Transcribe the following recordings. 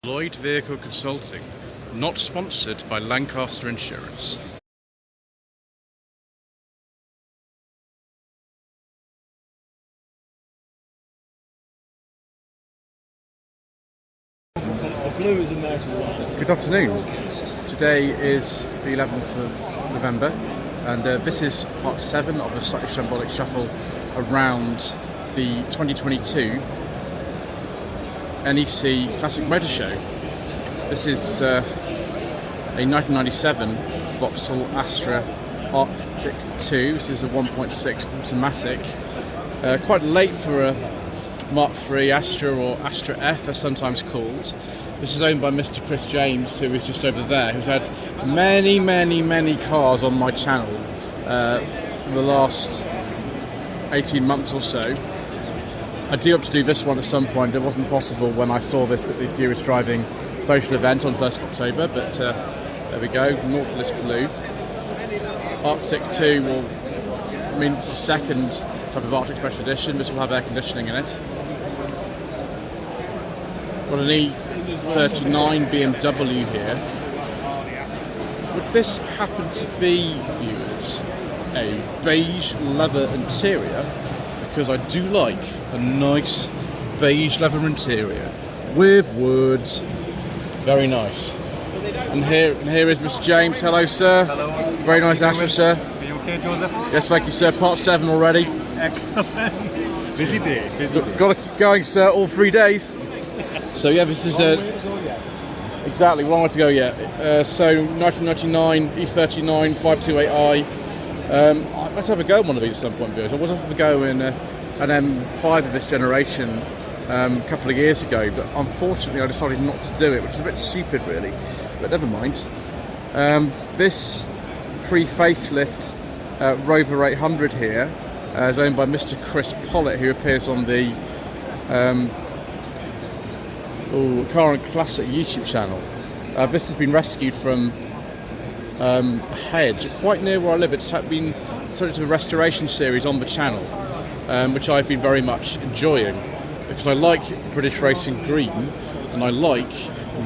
Lloyd Vehicle Consulting, not sponsored by Lancaster Insurance. The blue is a nice as well. Good afternoon. Today is the 11th of November, and this is part 7 of a slightly shambolic shuffle around the 2022 NEC Classic Motor Show. This is a 1997 Vauxhall Astra Arctic 2. This is a 1.6 automatic. Quite late for a Mark III Astra, or Astra F as sometimes called. This is owned by Mr. Chris James, who is just over there, who's had many cars on my channel in the last 18 months or so. I do hope to do this one at some point. It wasn't possible when I saw this at the Furious Driving social event on 1st of October, but there we go, Nautilus Blue. Arctic 2 will, it's the second type of Arctic Special Edition. This will have air conditioning in it. Got an E39 BMW here. Would this happen to be, viewers, a beige leather interior? Because I do like a nice beige leather interior with wood. Very nice. And here is Mr. James. Hello, sir. Hello. Very nice Astra, sir. Are you okay, Joseph? Yes, thank you, sir. Part 7 already. Excellent. Busy day. Got to keep going, sir. All 3 days. So yeah, this is exactly one way to go yet. So 1999 E39 528i. I'd like to have a go at one of these at some point, viewers. I was off to go in an M5 of this generation a couple of years ago, but unfortunately I decided not to do it, which is a bit stupid really, but never mind. This pre-facelift Rover 800 here is owned by Mr. Chris Pollitt, who appears on the Car and Classic YouTube channel. This has been rescued from a hedge quite near where I live. It's been sort of a restoration series on the channel, which I've been very much enjoying because I like British Racing Green and I like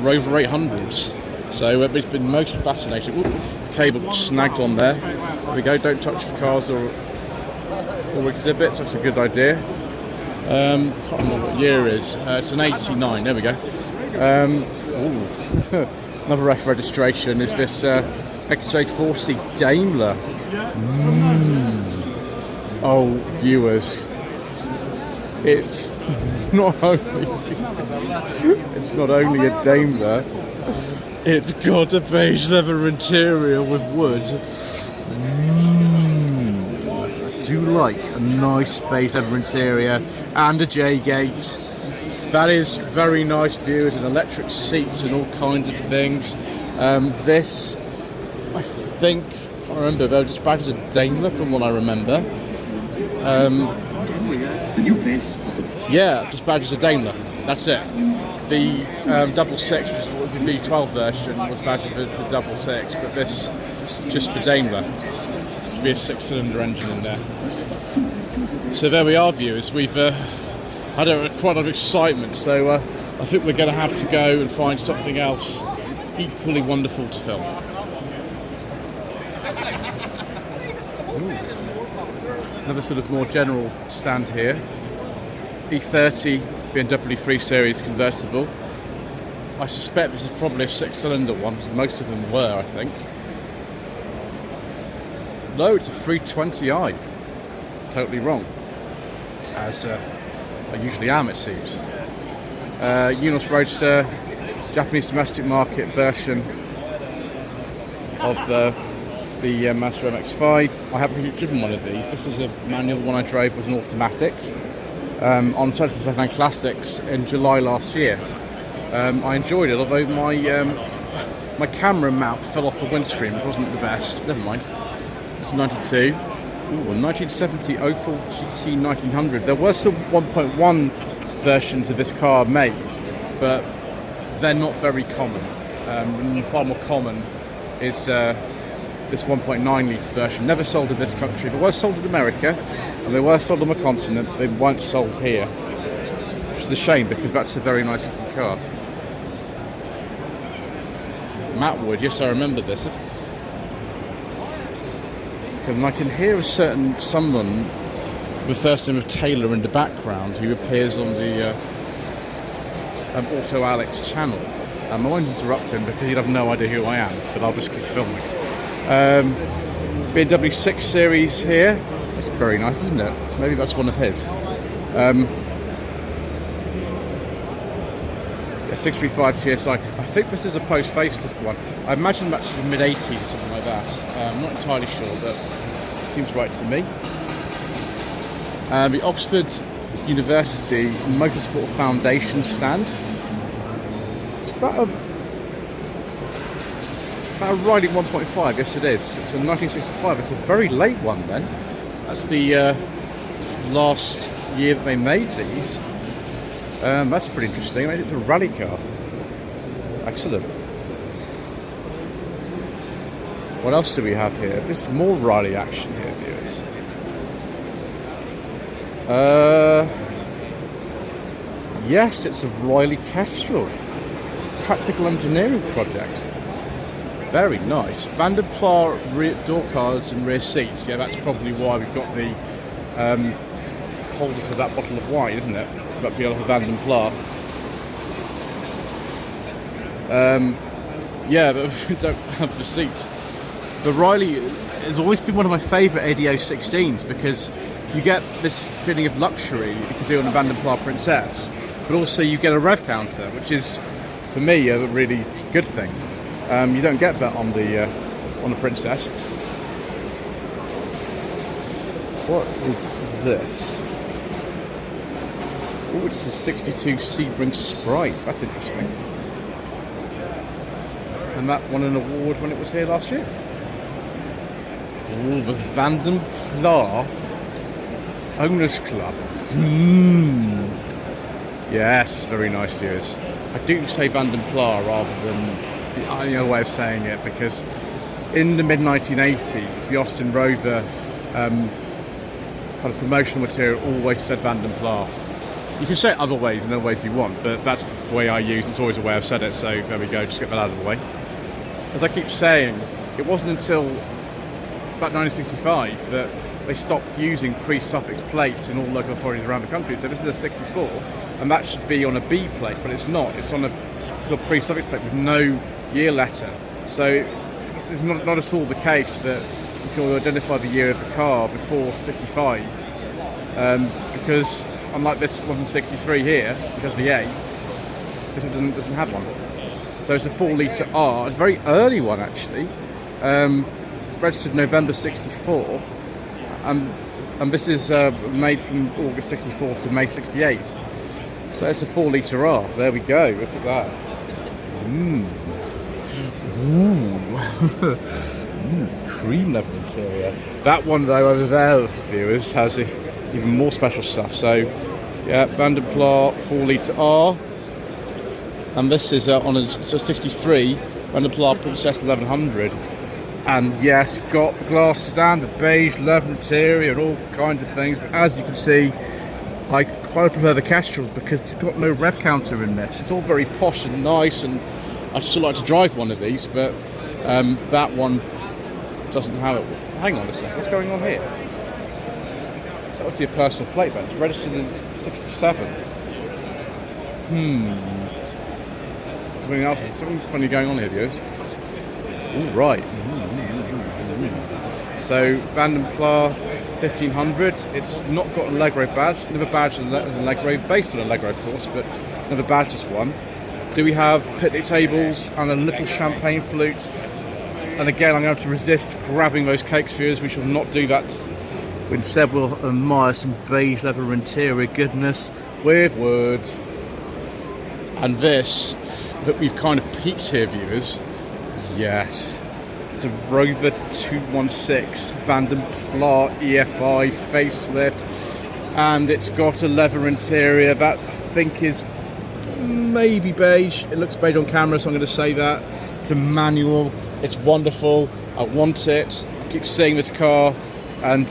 Rover 800s. So it's been most fascinating. Ooh, cable snagged on there. There we go. Don't touch the cars or exhibits. That's a good idea. Can't remember what year it is. It's an 89. There we go. Another registration is this XJ40 Daimler. Oh, viewers, it's not only a Daimler, it's got a beige leather interior with wood. I do like a nice beige leather interior and a J-gate. That is very nice, viewers, and electric seats and all kinds of things. This, I think, I can't remember, they were just badged as a Daimler from what I remember. Yeah, just badged as a Daimler, that's it. The 66, which was the V12 version, was badged with the 66, but this, just the Daimler. Should be a 6-cylinder engine in there. So there we are, viewers, we've had quite a lot of excitement, so I think we're going to have to go and find something else equally wonderful to film. Another sort of more general stand here. E30 BMW 3 Series convertible. I suspect this is probably a 6-cylinder one, because most of them were, I think. No, it's a 320i. Totally wrong. As I usually am, it seems. Unos Roadster, Japanese domestic market version of the Mazda MX-5. I haven't driven one of these. This is a manual. The one I drove was an automatic on Central Second-Hand Classics in July last year. I enjoyed it, although my camera mount fell off the windscreen, which wasn't the best. Never mind. It's a 92. Ooh, a 1970 Opel GT 1900. There were some 1.1 versions of this car made, but they're not very common. Far more common is this 1.9 litre version. Never sold in this country. They were sold in America, and they were sold on the continent. They weren't sold here, which is a shame because that's a very nice looking car. Matte wood, yes, I remember this. And I can hear a certain someone with the first name of Taylor in the background who appears on the Auto Alex channel. I won't interrupt him because he'd have no idea who I am, but I'll just keep filming. BMW 6 Series here. It's very nice, isn't it? Maybe that's one of his. 635 CSI. I think this is a post-facelift one. I imagine that's the mid-80s or something like that. I'm not entirely sure, but it seems right to me. The Oxford University Motorsport Foundation stand. Is that a Riding 1.5? Yes, it is. It's a 1965. It's a very late one then. That's the last year that they made these. That's pretty interesting. They made it to a rally car. Excellent. What else do we have here? There's more rally action here, viewers. Yes, it's a Riley Kestrel. Practical engineering project. Very nice. Vanden Plas rear door cards and rear seats. Yeah, that's probably why we've got the holder for that bottle of wine, isn't it? Got the other Vanden Plas. Yeah, but we don't have the seats. The Riley has always been one of my favourite ADO 16s because you get this feeling of luxury you can do on a Vanden Plas Princess, but also you get a rev counter, which is, for me, a really good thing. You don't get that on the Princess. What is this? Oh, it's a 62 Sebring Sprite. That's interesting. And that won an award when it was here last year. Oh, the Vanden Plas Owners Club. Yes, very nice, viewers. I do say Vanden Plas rather than the other way of saying it because in the mid-1980s, the Austin Rover kind of promotional material always said Vanden Plas. You can say it other ways and other ways you want, but that's the way I use it. It's always the way I've said it, so there we go, just get that out of the way. As I keep saying, it wasn't until about 1965 that they stopped using pre-suffix plates in all local authorities around the country. So this is a 64, and that should be on a B plate, but it's not. It's on a pre-suffix plate with no year letter. So it's not at all the case that you can identify the year of the car before 65, because unlike this one from 63 here, which has the A, this one doesn't have one. So it's a 4-litre R. It's a very early one actually. Registered November 64, and this is made from August 64 to May 68. So it's a 4-litre R. There we go. Look at that. Cream leather interior. That one though over there, viewers, has even more special stuff. So yeah, Vanden Plas 4-litre R, and this is on a 63 Vanden Plas Princess 1100. And yes, got the glasses and the beige leather interior and all kinds of things. But as you can see, I quite prefer the Kestrel because it's got no rev counter in this. It's all very posh and nice, and I'd still like to drive one of these, but that one doesn't have it. Hang on a second, what's going on here? So that must be a personal plate, but it's registered in 67. Something else, something funny going on here, viewers. All right. So Vanden Plas 1500. It's not got a Allegro badge. Never badged as an Allegro, based on Allegro, of course, but never badged this one. Do we have picnic tables and a little champagne flute? And again, I'm going to have to resist grabbing those cakes, viewers. We shall not do that. Instead, we'll admire some beige leather interior goodness with wood. And this that we've kind of peaked here, viewers. Yes, it's a Rover 216 Vanden Plas EFI facelift, and it's got a leather interior that I think is maybe beige. It looks beige on camera, so I'm going to say that. It's a manual. It's wonderful. I want it. I keep seeing this car, and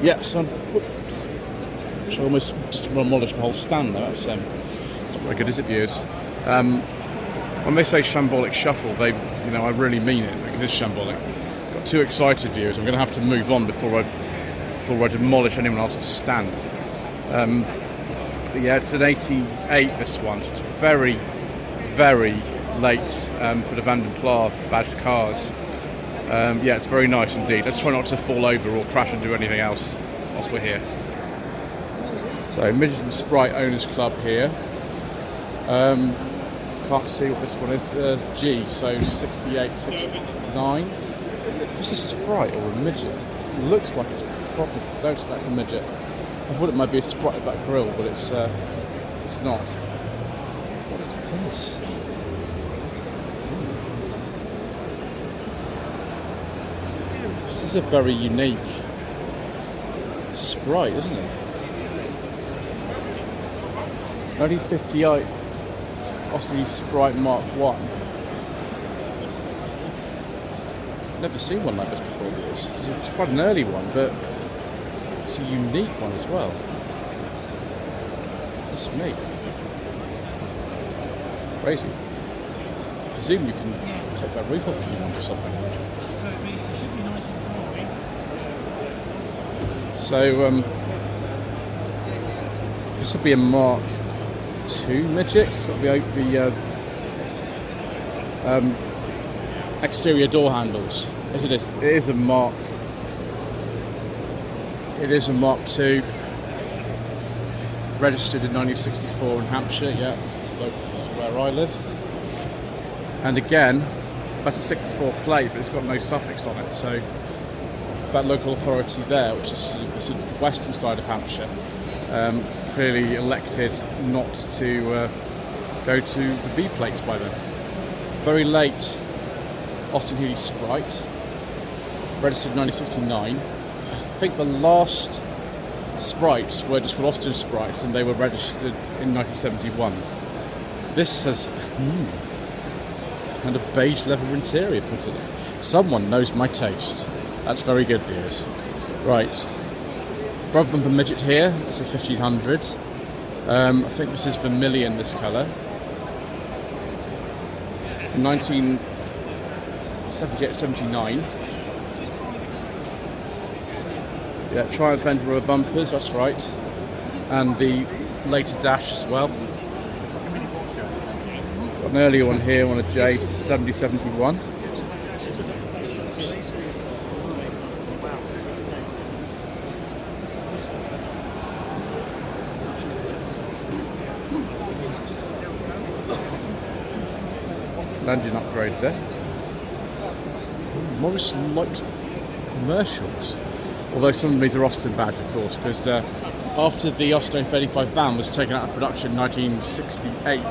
yes, whoops. I almost just demolished the whole stand there. That's not very good, is it, viewers? When they say Shambolic shuffle, I really mean it, because it's shambolic. Got too excited, viewers. I'm going to have to move on before I demolish anyone else's stand. Yeah, it's an 88, this one. So it's very, very late for the Vanden Plas badged cars. Yeah, it's very nice indeed. Let's try not to fall over or crash and do anything else whilst we're here. So, Midget and Sprite Owners Club here. Can't see what this one is. G, so 68, 69. Is this a Sprite or a Midget? It looks like it's probably... No, that's a Midget. I thought it might be a Sprite with that grill, but it's not. What is this? This is a very unique Sprite, isn't it? Only 58 Austin Sprite Mark 1. Never seen one like this before. It's quite an early one, but it's a unique one as well. That's me. Crazy. I presume you can take that roof off if you want or something. So this will be a Mark 2 midget. It's got the exterior door handles. Yes, it is. It is a Mark. It is a Mark 2. Registered in 1964 in Hampshire. Yeah, that's where I live. And again, that's a 64 plate, but it's got no suffix on it. So that local authority there, which is sort of the western side of Hampshire, clearly elected not to go to the B plates by then. Very late Austin Healey Sprite, registered in 1969. I think the last Sprites were just called Austin Sprites, and they were registered in 1971. This has and a beige leather interior put in it. Someone knows my taste. That's very good, viewers. Right. Rubber bumper midget here. It's a 1500. I think this is vermilion, this colour. 1978-79. Yeah, Triumph Fender rubber bumpers, that's right. And the later dash as well. Got an earlier one here, one of J, 70-71. Engine upgrade there. Morris light commercials, although some of these are Austin badge, of course, because after the Austin 35 van was taken out of production in 1968,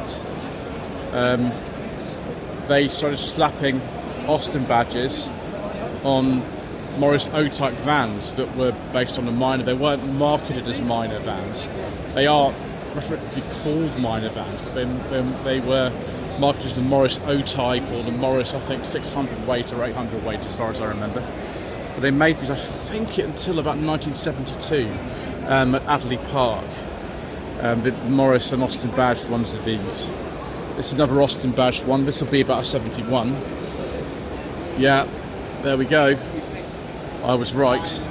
they started slapping Austin badges on Morris O-type vans that were based on the minor. They weren't marketed as minor vans. They are retrospectively called minor vans, but they were marketed as the Morris O-type or the Morris, I think, 600 weight or 800 weight, as far as I remember. But they made these, I think, until about 1972 at Adderley Park. The Morris and Austin badged ones of these. This is another Austin badged one. This will be about a 71. Yeah, there we go. I was right.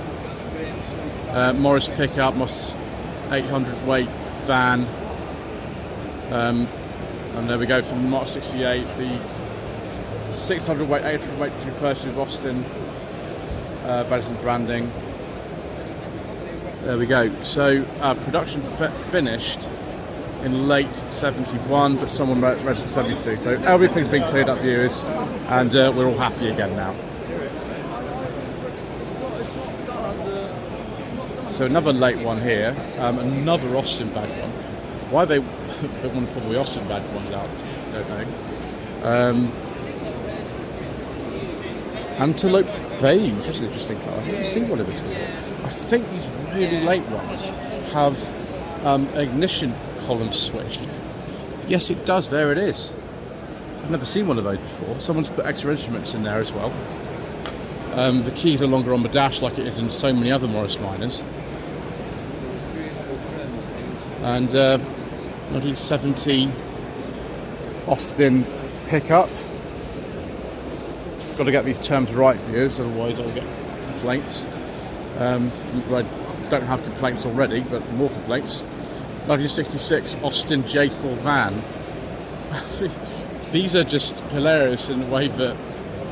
Morris pickup, Morris 800 weight van. And there we go, from March 68, the 600 weight, 800 weight to be purchased with Austin badges and branding. There we go. So production finished in late 71, but someone registered 72. So everything's been cleared up, viewers, and we're all happy again now. So another late one here, another Austin badge one. Why they want to pull the Austin badge ones out, I don't know. Antelope beige, that's an interesting colour. I've never seen one of this before. I think these really late ones have an ignition column switch. Yes, it does. There it is. I've never seen one of those before. Someone's put extra instruments in there as well. The keys are longer on the dash, like it is in so many other Morris minors. And 1970 Austin pickup. Got to get these terms right, viewers, otherwise I'll get complaints. I don't have complaints already, but more complaints. 1966 Austin J4 van. These are just hilarious in the way that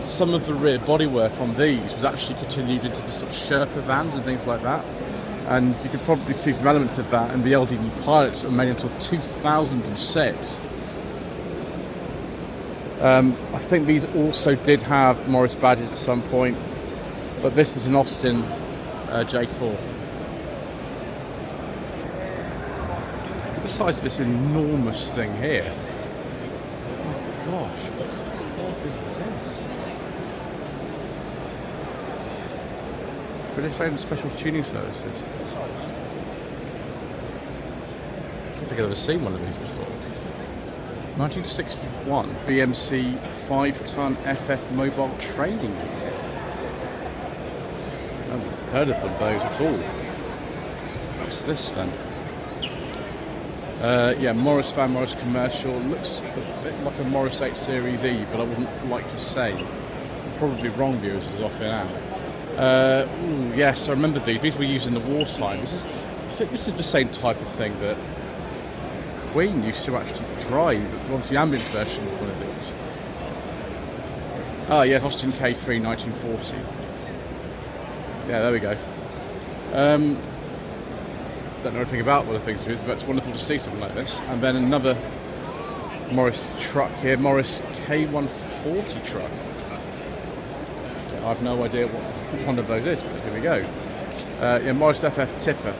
some of the rear bodywork on these was actually continued into the sort of Sherpa vans and things like that. And you could probably see some elements of that in the LDV pilots that were made until 2006. I think these also did have Morris badges at some point, but this is an Austin J4. Besides this enormous thing here, oh gosh, what the earth is this? British Land Special Tuning Services. I don't think I've ever seen one of these before. 1961 BMC 5-ton FF mobile training unit. I haven't heard of those at all. What's this then? Yeah, Morris van, Morris commercial. Looks a bit like a Morris 8 Series E, but I wouldn't like to say. I'm probably wrong, viewers, as off in out. Yes, I remember these. These were used in the wartime. I think this is the same type of thing that Queen used to actually drive. Obviously, the ambulance version of one of these. Ah, yes, Austin K3 1940. Yeah, there we go. Don't know anything about what the things do, but it's wonderful to see something like this. And then another Morris truck here, Morris K140 truck. I have no idea what one of those is, but here we go. Yeah, Morris FF tipper.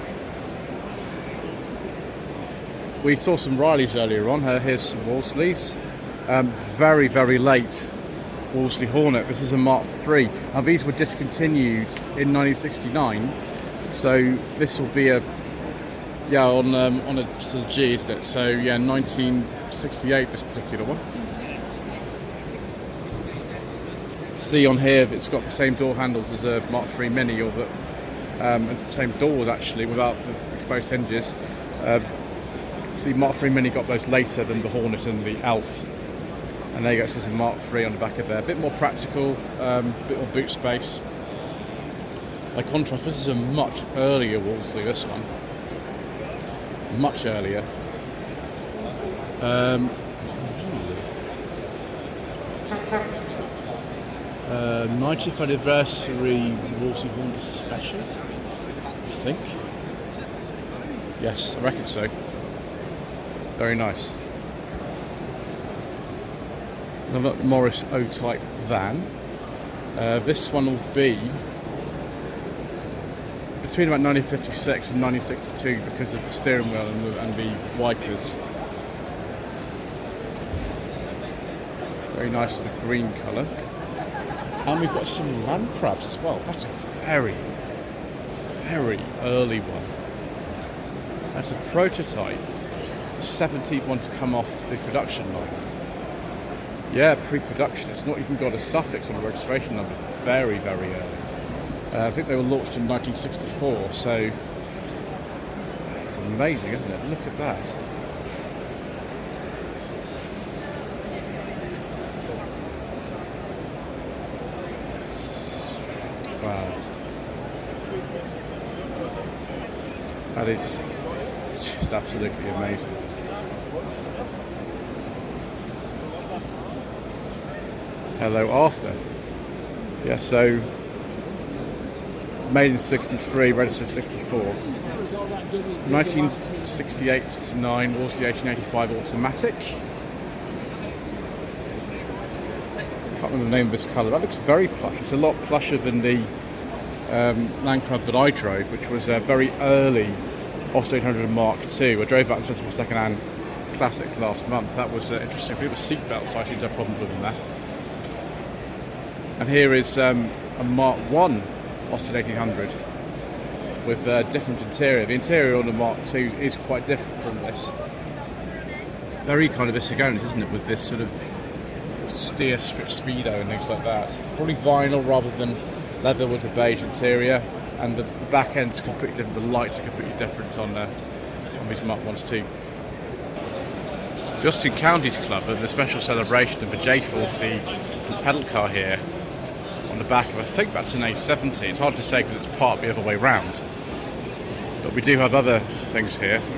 We saw some Rileys earlier on. Here's some Wolseley's. Very, very late Wolseley Hornet. This is a Mark III. Now these were discontinued in 1969, so this will be a on a sort of G, isn't it? So yeah, 1968 this particular one. See on here it's got the same door handles as a Mark III Mini, or the same doors actually without the exposed hinges. The Mark III Mini got those later than the Hornet and the Alf. And there you go, so there's a Mark III on the back of there. A bit more practical, bit more boot space. By contrast, this is a much earlier Wolseley, this one. Much earlier. 90th anniversary Wolseley Hornet Special, I think. Yes, I reckon so. Very nice. Another Morris O-type van. This one will be between about 1956 and 1962 because of the steering wheel and the wipers. Very nice sort of green colour. And we've got some land crabs as well. That's a very, very early one. That's a prototype. The 17th one to come off the production line. Yeah, pre-production. It's not even got a suffix on the registration number. Very, very early. I think they were launched in 1964, so it's amazing, isn't it? Look at that. Wow. That is just absolutely amazing. Hello, Arthur. Yeah, so made in 63, registered 64. 1968 to 9, Wolseley 1885 automatic. I can't remember the name of this colour. That looks very plush. It's a lot plusher than the Land Crab that I drove, which was a very early Austin 800 Mark II. I drove that in second-hand classics last month. That was interesting. If it was seatbelts, I seem to have problems with that. And here is a Mark I Austin 1800 with a different interior. The interior on the Mark II is quite different from this. Very kind of Isagonis, isn't it, with this sort of steer strip speedo and things like that. Probably vinyl rather than leather with the beige interior, and the back end's completely different. The lights are completely different on these Mark I's too. The Austin Counties Club have a special celebration of the J40 pedal car here on the back of, I think that's an A70. It's hard to say because it's parked the other way round. But we do have other things here. For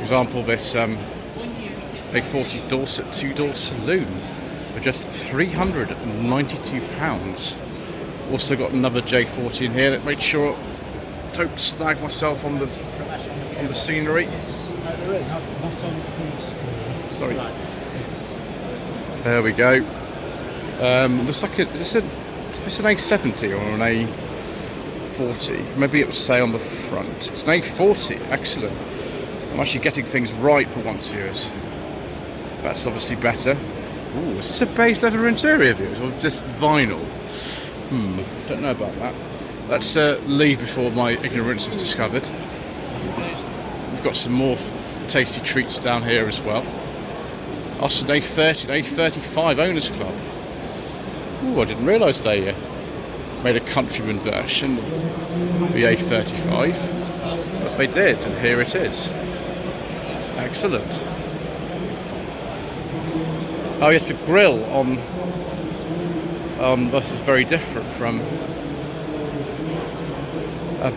example, this A40 Dorset two-door saloon for just £392. Also got another J40 in here. That made sure I don't snag myself on the scenery. Sorry. There we go. Looks like is this an A70 or an A40? Maybe it would say on the front. It's an A40. Excellent. I'm actually getting things right for once, viewers. That's obviously better. Ooh, is this a beige leather interior, viewers, or just vinyl? Don't know about that. Let's leave before my ignorance is discovered. We've got some more tasty treats down here as well. Austin A30 and A35 Owners Club. Ooh, I didn't realise they made a countryman version of the A35, but they did, and here it is. Excellent. Oh yes, the grille on this is very different from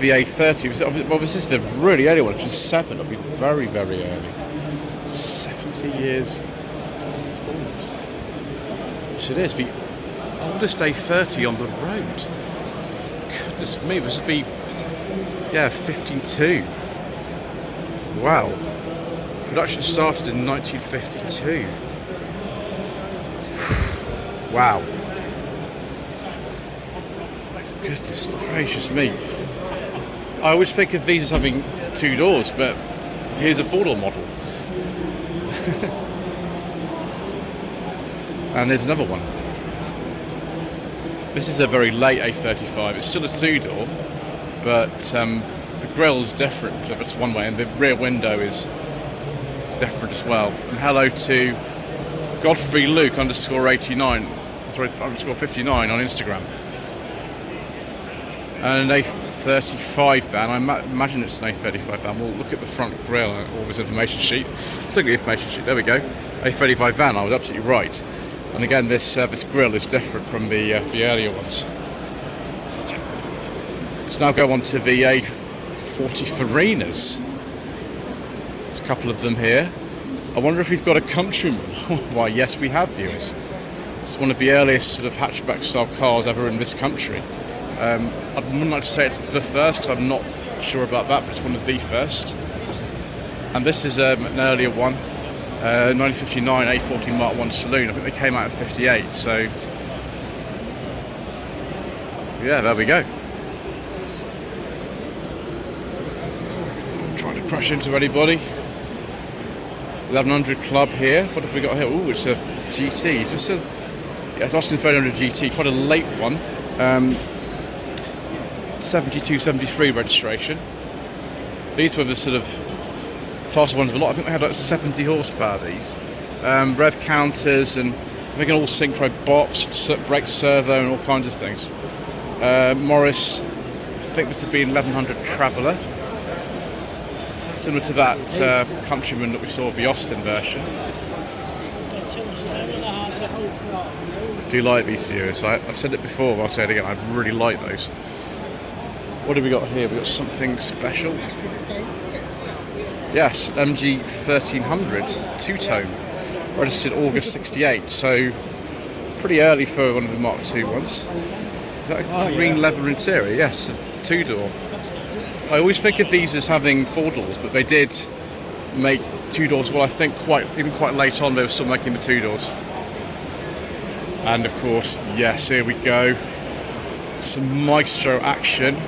the A30. Well, this is the really early one, which is 7. It'll be very, very early. 70 years old. Which it is, the oldest A30 on the road. Goodness me, this would be, 52. Wow. Production started in 1952. Wow. Goodness gracious me. I always think of these as having 2 doors, but here's a 4-door model. And there's another one. This is a very late A35. It's still a 2-door, but the grille's different. That's one way, and the rear window is different as well. And hello to Godfrey Luke _89, sorry, _59 on Instagram. And an A35 van, I imagine it's an A35 van. We'll look at the front grille and all this information sheet. Let's look at the information sheet, there we go. A35 van, I was absolutely right. And again, this grille is different from the earlier ones. Let's now go on to the A40 Farinas. There's a couple of them here. I wonder if we've got a countryman. Why, yes, we have, viewers. It's one of the earliest sort of hatchback style cars ever in this country. I wouldn't like to say it's the first because I'm not sure about that, but it's one of the first. And this is an earlier one, 1959 A40 Mark 1 Saloon. I think they came out in 58, so yeah, there we go. I'm trying to crash into anybody. 1100 Club here. What have we got here? Oh, it's a GT. It's just it's Austin 300 GT, quite a late one. 72, 73 registration. These were the sort of faster ones of a lot. I think they had like 70 horsepower, these. Rev counters and I think an all synchro box, brake servo and all kinds of things. Morris, I think this would be an 1100 Traveller. Similar to that Countryman that we saw of the Austin version. I do like these viewers. I've said it before, but I'll say it again. I really like those. What have we got here? We've got something special. Yes, MG 1300 two-tone, registered August 68. So pretty early for one of the Mark II ones. Is that a green leather interior? Yes, a 2-door. I always think of these as having 4 doors, but they did make 2 doors. Well, I think quite late on they were still making the 2 doors. And of course, yes, here we go. Some Maestro action.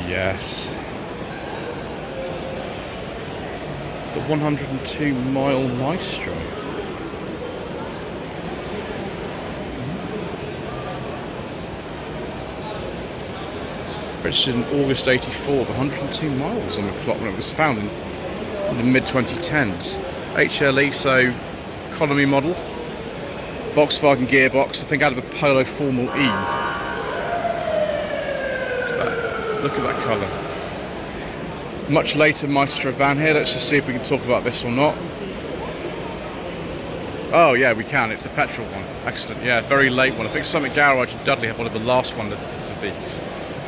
Yes. The 102-mile Maestro. Registered in August 84, 102 miles on the clock when it was found in the mid-2010s. HLE, so economy model. Volkswagen gearbox, I think out of a Polo Formal E. Look at that colour. Much later Maestro van here. Let's just see if we can talk about this or not. Oh yeah, we can. It's a petrol one. Excellent. Yeah, very late one. I think Summit Garage and Dudley have one of the last one of these.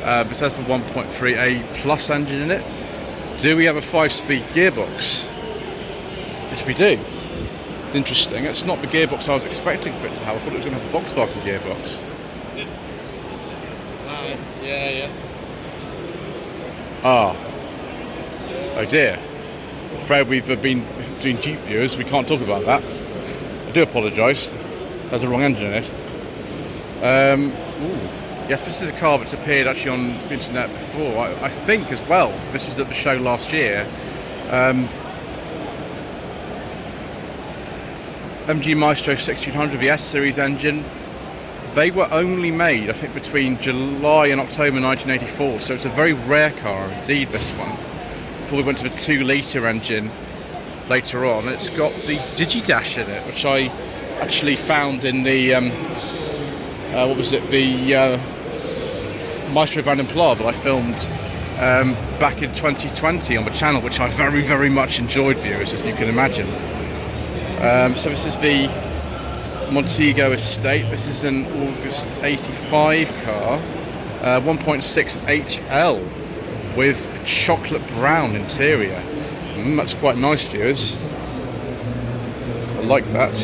It says for 1.3 plus engine in it. Do we have a 5-speed gearbox? Yes, we do. Interesting. It's not the gearbox I was expecting for it to have. I thought it was going to have a Volkswagen gearbox. Yeah. Ah. Oh dear. I'm afraid we've been doing Jeep viewers. We can't talk about that. I do apologise. There's a wrong engine in it. Yes, this is a car that's appeared actually on the internet before. I think as well. This was at the show last year. MG Maestro 1600, the S-Series engine. They were only made, I think, between July and October 1984, so it's a very rare car indeed, this one. Before we went to the 2-litre engine later on. It's got the Digidash in it, which I actually found in the, the Maestro Vanden Plas that I filmed back in 2020 on the channel, which I very, very much enjoyed, viewers, as you can imagine. So this is the Montego Estate. This is an August 85 car, 1.6 HL with a chocolate brown interior. That's quite nice, viewers. I like that.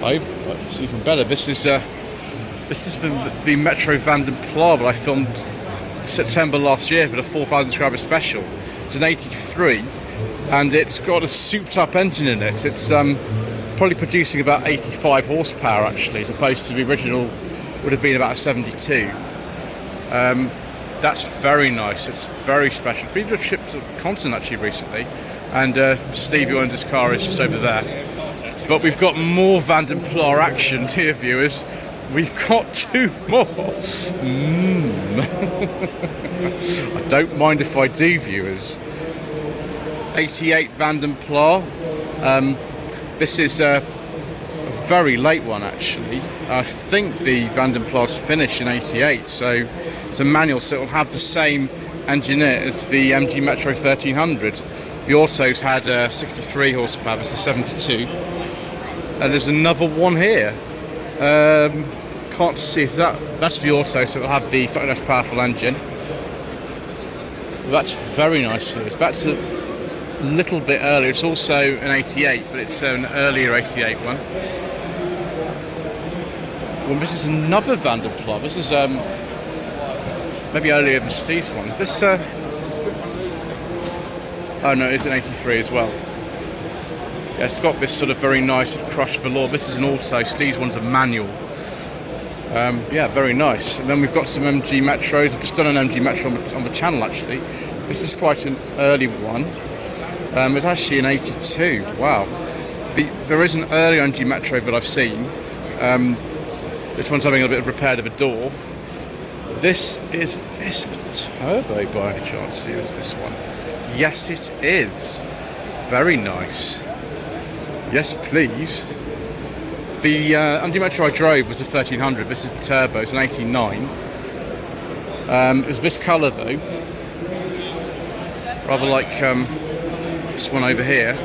It's even better. This is the Metro Vanden Plas that I filmed September last year for the 4,000 subscriber special. It's an 83, and it's got a souped-up engine in it. It's probably producing about 85 horsepower actually, as opposed to the original would have been about 72. That's very nice. It's very special. It's been to a trip to the continent actually recently, and Steve, who owned this car, is just over there. But we've got more Vanden Plas action here, viewers. We've got 2 more. I don't mind if I do, viewers. 88 Vanden Plas. This is a very late one actually. I think the Vanden Plas finished in 88, so it's a manual, so it'll have the same engine in it as the MG Metro 1300. The autos had 63 horsepower, this is 72. And there's another one here. Can't see if that's the auto, so it'll have the slightly less powerful engine. That's very nice. That's a little bit earlier. It's also an 88, but it's an earlier 88 one. Well, this is another Vanden Plas. This is maybe earlier than Steve's one. Is this? Oh no, it's an 83 as well. Yeah, it's got this sort of very nice crushed velour. This is an auto. Steve's one's a manual. Yeah, very nice. And then we've got some MG Metros. I've just done an MG Metro on the channel actually. This is quite an early one. It's actually an 82. Wow. There is an earlier MG Metro that I've seen. This one's having a bit of repair to the door. Is this a turbo by any chance? Is this one? Yes, it is. Very nice. Yes, please. The MG Metro I drove was a 1300. This is the turbo. It's an 89. It was this colour though. Rather like this one over here.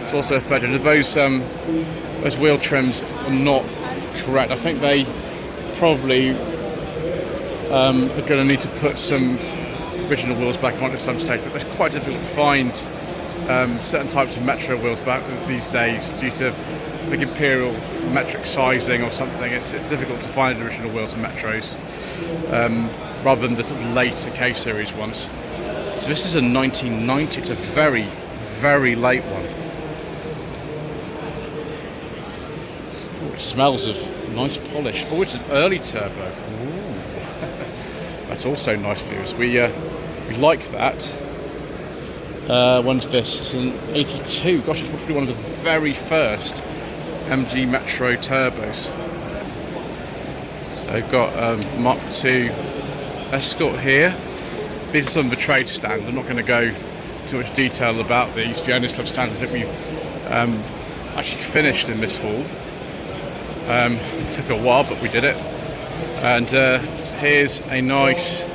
It's also a 1300. Those wheel trims are not correct. I think they probably are going to need to put some original wheels back on at some stage, but it's quite difficult to find certain types of Metro wheels back these days due to like imperial metric sizing or something. It's difficult to find original wheels in Metros rather than the sort of later K-series ones. So this is a 1990. It's a very, very late one. Ooh, it smells of nice polish. Oh, it's an early turbo. Ooh. That's also nice, viewers. We like that. When's this? It's an 82. Gosh, it's probably one of the very first MG Metro turbos. So we've got Mark II Escort here. These are some of the trade stands. I'm not going to go too much detail about these. The Owners Club standards that we've actually finished in this haul. It took a while, but we did it. And here's a nice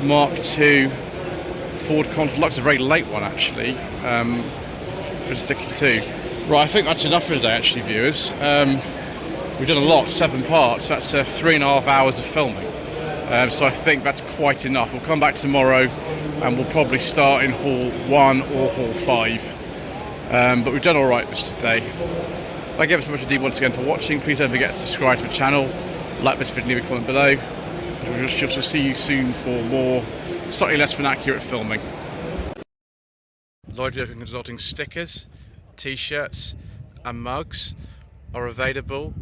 Mark II Ford Contour Lux, a very late one actually. for 62. Right, I think that's enough for today, actually, viewers. We've done a lot, 7 parts. That's 3.5 hours of filming. So I think that's quite enough. We'll come back tomorrow and we'll probably start in Hall 1 or Hall 5. But we've done all right this today. Thank you ever so much indeed once again for watching. Please don't forget to subscribe to the channel, like this video, leave a comment below. And we'll just see you soon for more, slightly less than accurate filming. Lloyd Young Consulting stickers, t-shirts and mugs are available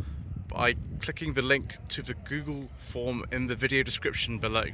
by clicking the link to the Google form in the video description below.